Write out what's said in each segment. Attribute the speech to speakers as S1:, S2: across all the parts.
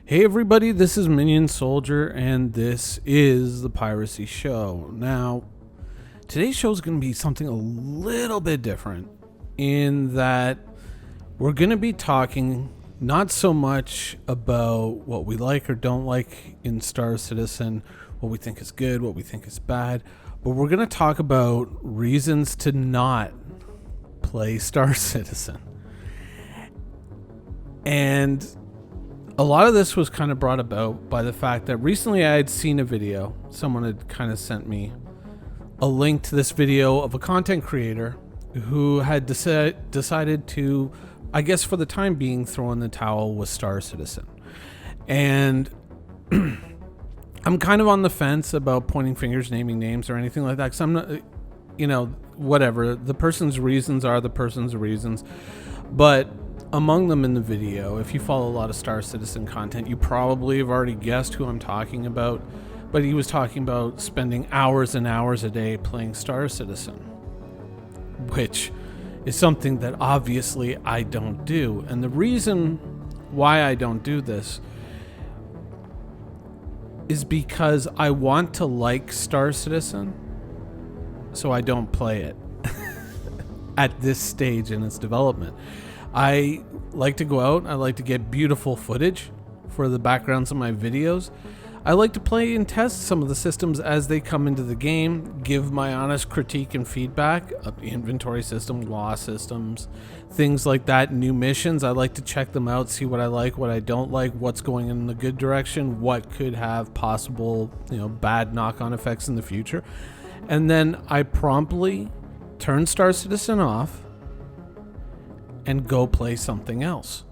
S1: Hey everybody, this is Minion Soldier, and this is the Piracy Show. Now, today's show is going to be something a little bit different in that we're going to be talking not so much about what we like or don't like in Star Citizen, what we think is good, what we think is bad, but we're going to talk about reasons to not play Star Citizen. And a lot of this was kind of brought about by the fact that recently I had seen a video. Someone had kind of sent me a link to this video of a content creator who had decided to, I guess for the time being, throw in the towel with Star Citizen. And I'm kind of on the fence about pointing fingers, naming names, or anything like that, because I'm not, whatever. The person's reasons are the person's reasons. But among them in the video, if you follow a lot of Star Citizen content, you probably have already guessed who I'm talking about. But he was talking about spending hours and hours a day playing Star Citizen, which is something that obviously I don't do. And the reason why I don't do this is because I want to like Star Citizen, so I don't play it at this stage in its development. I like to go out. I like to get beautiful footage for the backgrounds of my videos. I like to play and test some of the systems as they come into the game, give my honest critique and feedback of the inventory system, law systems, things like that, new missions. I like to check them out, see what I like, what I don't like, what's going in the good direction, what could have possible, bad knock-on effects in the future. And then I promptly turn Star Citizen off and go play something else.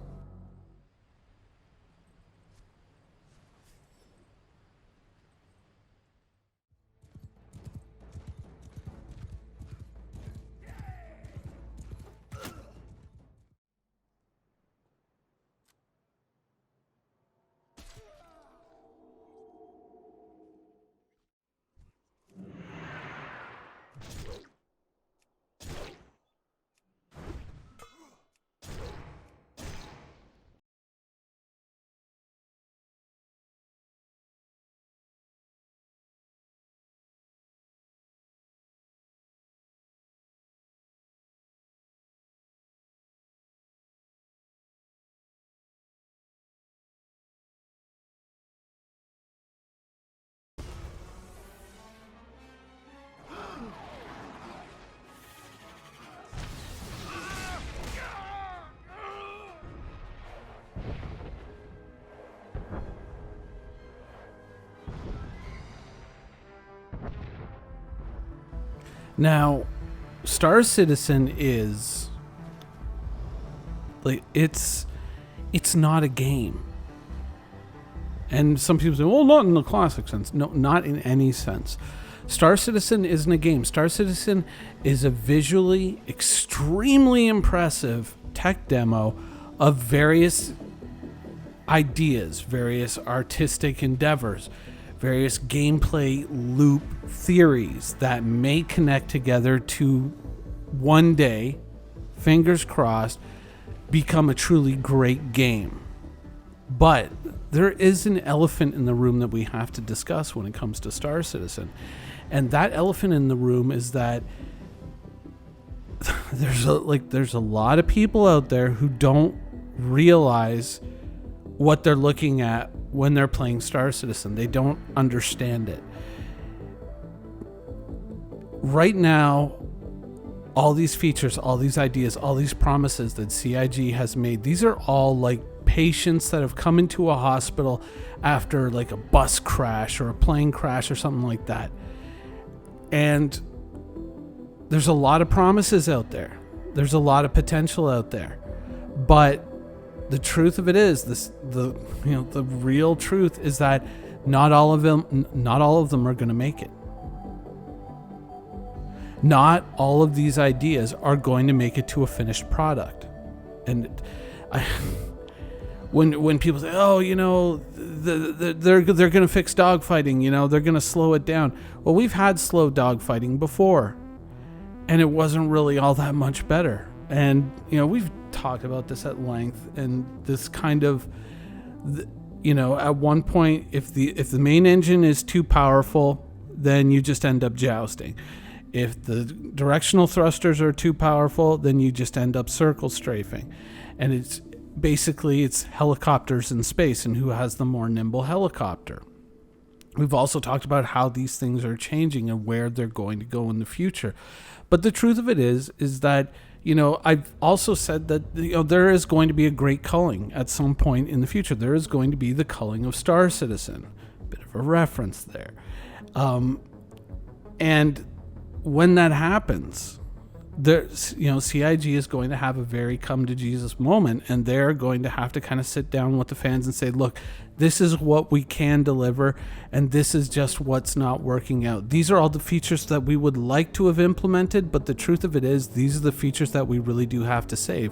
S1: Now, Star Citizen is like it's not a game. And some people say, well, not in the classic sense. No, not in any sense. Star Citizen isn't a game. Star Citizen is a visually extremely impressive tech demo of various ideas, various artistic endeavors, various gameplay loop theories that may connect together to one day, fingers crossed, become a truly great game. But there is an elephant in the room that we have to discuss when it comes to Star Citizen. And that elephant in the room is that there's a lot of people out there who don't realize what they're looking at when they're playing Star Citizen. They don't understand it. Right now, all these features, all these ideas, all these promises that CIG has made, these are all like patients that have come into a hospital after like a bus crash or a plane crash or something like that. And there's a lot of promises out there. There's a lot of potential out there. But the truth of it is, the real truth is that not all of them are going to make it. Not all of these ideas are going to make it to a finished product. And when people say, oh, they're going to fix dogfighting, they're going to slow it down. Well, we've had slow dogfighting before, and it wasn't really all that much better. And we've talked about this at length, and this kind of At one point, if the main engine is too powerful, then you just end up jousting. If the directional thrusters are too powerful, then you just end up circle strafing. And it's helicopters in space and who has the more nimble helicopter. We've also talked about how these things are changing and where they're going to go in the future. But the truth of it is that, I've also said that, there is going to be a great culling at some point in the future. There is going to be the culling of Star Citizen. Bit of a reference there. And when that happens, CIG is going to have a very come to Jesus moment, and they're going to have to kind of sit down with the fans and say, look, this is what we can deliver, and this is just what's not working out. These are all the features that we would like to have implemented, but the truth of it is, these are the features that we really do have to save.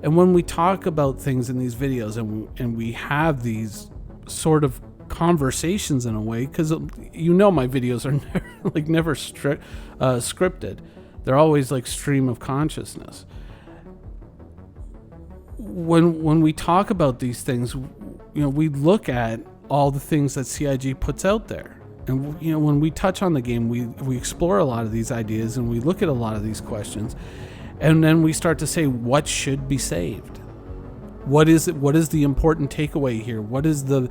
S1: And when we talk about things in these videos and we have these sort of conversations in a way, because my videos are never scripted. They're always like stream of consciousness. When we talk about these things, we look at all the things that CIG puts out there. And, when we touch on the game, we explore a lot of these ideas and we look at a lot of these questions. And then we start to say, what should be saved? What is the important takeaway here? What is the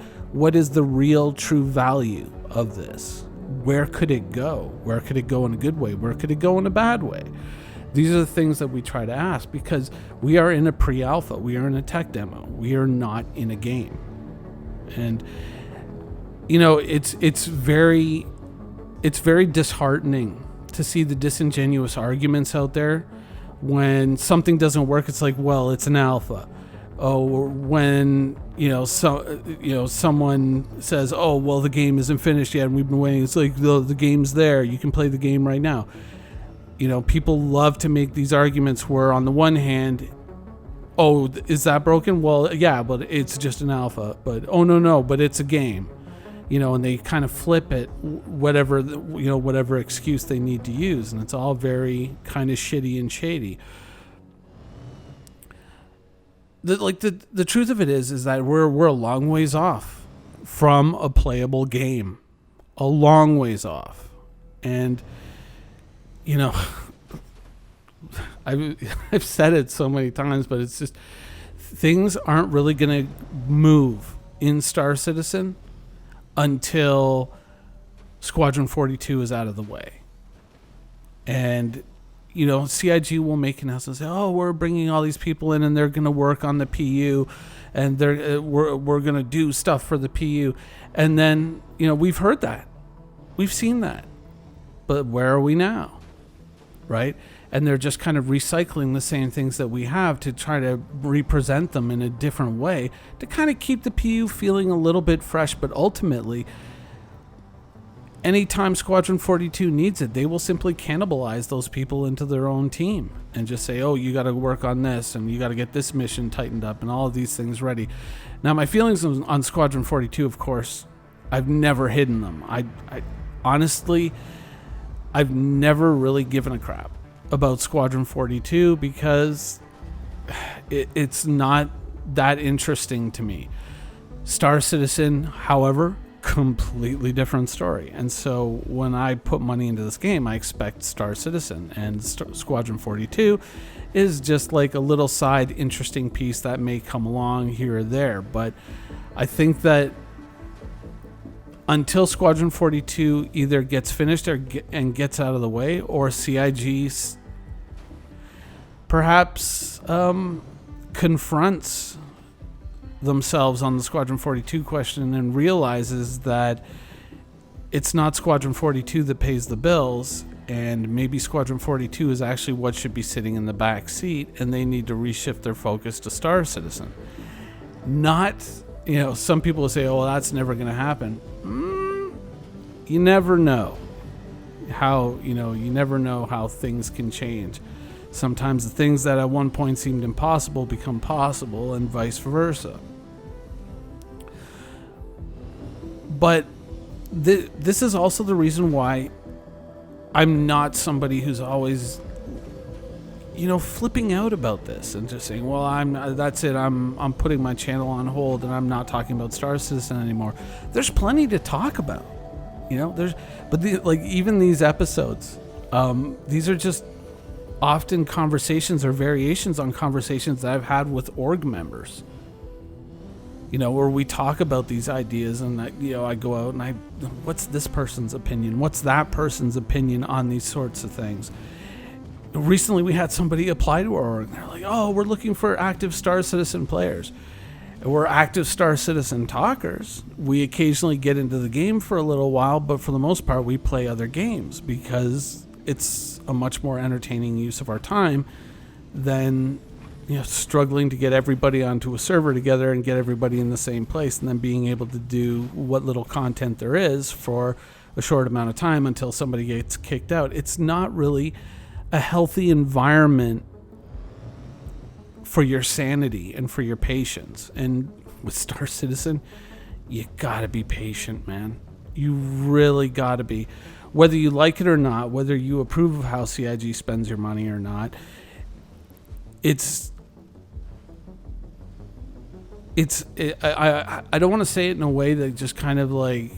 S1: real true value of this? Where could it go? Where could it go in a good way? Where could it go in a bad way? These are the things that we try to ask, because we are in a pre-alpha. We are in a tech demo. We are not in a game. And, it's very disheartening to see the disingenuous arguments out there. When something doesn't work, it's like, well, it's an alpha. Oh, when someone says, oh, well, the game isn't finished yet and we've been waiting, it's like, the game's there, you can play the game right now. People love to make these arguments where, on the one hand, oh, is that broken? Well, yeah, but it's just an alpha. But oh, no, but it's a game. And they kind of flip it, whatever excuse they need to use, and it's all very kind of shitty and shady. The truth of it is that we're a long ways off from a playable game, a long ways off. And I've said it so many times, but it's just, things aren't really going to move in Star Citizen until Squadron 42 is out of the way. And CIG will make announcements and say, oh, we're bringing all these people in and they're going to work on the PU and we're going to do stuff for the PU. And then, we've heard that. We've seen that. But where are we now? Right? And they're just kind of recycling the same things that we have to try to represent them in a different way to kind of keep the PU feeling a little bit fresh. But ultimately, anytime Squadron 42 needs it, they will simply cannibalize those people into their own team and just say, oh, you got to work on this and you got to get this mission tightened up and all of these things ready. Now, my feelings on Squadron 42, of course, I've never hidden them. I honestly, I've never really given a crap about Squadron 42 because it's not that interesting to me. Star Citizen, however, completely different story. And so when I put money into this game, I expect Star Citizen, and Squadron 42 is just like a little side interesting piece that may come along here or there. But I think that until Squadron 42 either gets finished and gets out of the way, or CIG perhaps confronts themselves on the Squadron 42 question and realizes that it's not Squadron 42 that pays the bills, and maybe Squadron 42 is actually what should be sitting in the back seat, and they need to reshift their focus to Star Citizen. Not, some people will say, oh, well, that's never going to happen. You never know how, you never know how things can change. Sometimes the things that at one point seemed impossible become possible, and vice versa. But this is also the reason why I'm not somebody who's always, flipping out about this and just saying, well, that's it. I'm putting my channel on hold and I'm not talking about Star Citizen anymore. There's plenty to talk about, even these episodes, these are just often conversations or variations on conversations that I've had with org members, where we talk about these ideas and I go out and what's this person's opinion? What's that person's opinion on these sorts of things? Recently, we had somebody apply to our org. They're like, "Oh, we're looking for active Star Citizen players." We're active Star Citizen talkers. We occasionally get into the game for a little while, but for the most part, we play other games because it's a much more entertaining use of our time than struggling to get everybody onto a server together and get everybody in the same place, and then being able to do what little content there is for a short amount of time until somebody gets kicked out. It's not really a healthy environment for your sanity and for your patience. And with Star Citizen, you gotta be patient, man. You really gotta be. Whether you like it or not, whether you approve of how CIG spends your money or not, I don't want to say it in a way that just kind of like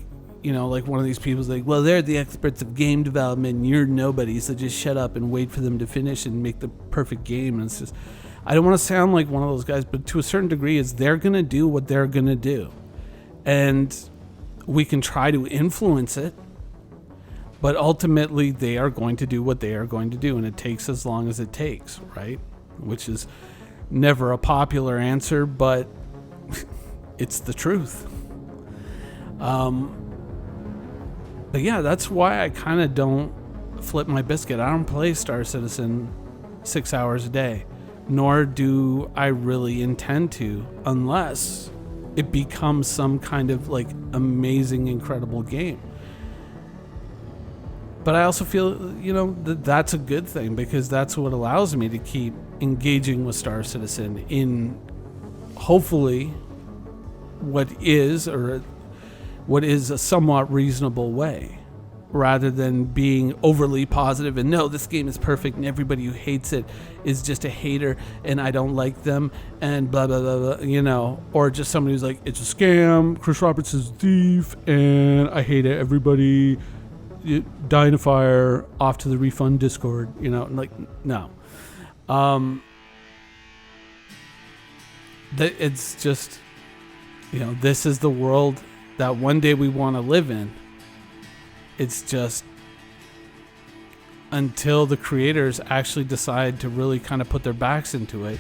S1: one of these people's like, well, they're the experts of game development and you're nobody, so just shut up and wait for them to finish and make the perfect game. And it's just, I don't want to sound like one of those guys, but to a certain degree is they're going to do what they're going to do. And we can try to influence it, but ultimately they are going to do what they are going to do. And it takes as long as it takes, right? Which is never a popular answer, but it's the truth. But yeah, that's why I kind of don't flip my biscuit. I don't play Star Citizen 6 hours a day, nor do I really intend to, unless it becomes some kind of like amazing, incredible game. But I also feel, that's a good thing because that's what allows me to keep engaging with Star Citizen in hopefully what is a somewhat reasonable way, rather than being overly positive and no, this game is perfect and everybody who hates it is just a hater and I don't like them and blah blah blah, blah or just somebody who's like, it's a scam, Chris Roberts is a thief and I hate it, everybody die in a fire, off to the refund Discord, no. It's just, this is the world that one day we want to live in. It's just until the creators actually decide to really kind of put their backs into it,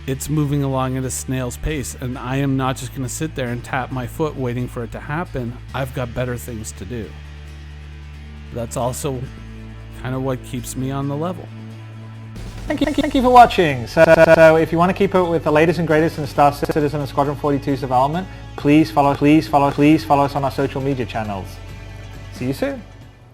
S1: it's moving along at a snail's pace. And I am not just going to sit there and tap my foot waiting for it to happen. I've got better things to do. That's also kind of what keeps me on the level.
S2: Thank you for watching. So if you want to keep up with the latest and greatest in Star Citizen and Squadron 42's development, please follow us on our social media channels. See you soon.